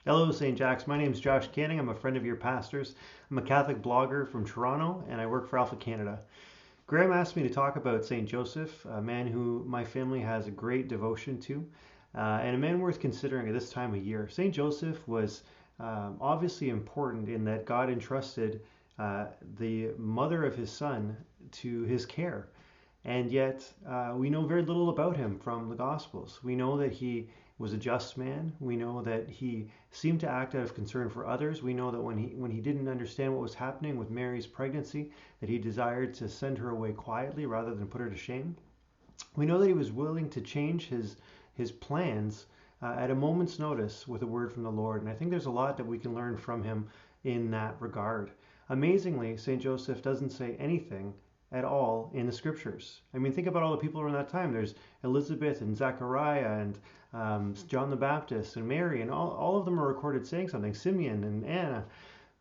Hello, St. Jack's. My name is Josh Canning. I'm a friend of your pastor's. I'm a Catholic blogger from Toronto, and I work for Alpha Canada. Graham asked me to talk about St. Joseph, a man who my family has a great devotion to, and a man worth considering at this time of year. St. Joseph was obviously important in that God entrusted the mother of his son to his care. And yet, we know very little about him from the Gospels. We know that he was a just man. We know that he seemed to act out of concern for others. We know that when he didn't understand what was happening with Mary's pregnancy, that he desired to send her away quietly rather than put her to shame. We know that he was willing to change his plans at a moment's notice with a word from the Lord. And I think there's a lot that we can learn from him in that regard. Amazingly, St. Joseph doesn't say anything at all in the scriptures. I mean, think about all the people around that time. There's Elizabeth and Zechariah and John the Baptist and Mary, and all of them are recorded saying something, Simeon and Anna,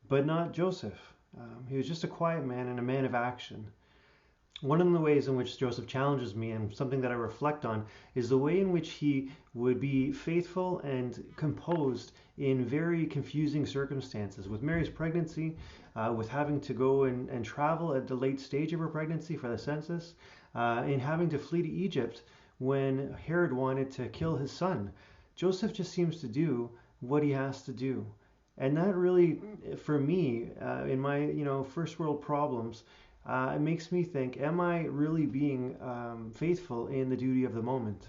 but not Joseph. He was just a quiet man and a man of action. One of the ways in which Joseph challenges me, and something that I reflect on, is the way in which he would be faithful and composed in very confusing circumstances. With Mary's pregnancy, with having to go and travel at the late stage of her pregnancy for the census, in having to flee to Egypt when Herod wanted to kill his son. Joseph just seems to do what he has to do. And that really, for me, in my first world problems, it makes me think, am I really being faithful in the duty of the moment?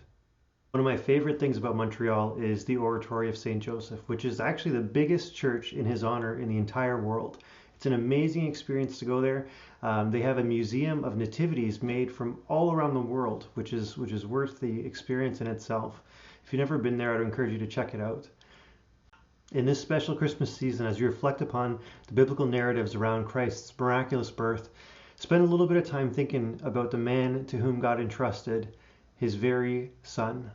One of my favorite things about Montreal is the Oratory of St. Joseph, which is actually the biggest church in his honor in the entire world. It's an amazing experience to go there. They have a museum of nativities made from all around the world, which is worth the experience in itself. If you've never been there, I'd encourage you to check it out. In this special Christmas season, as you reflect upon the biblical narratives around Christ's miraculous birth, spend a little bit of time thinking about the man to whom God entrusted his very son.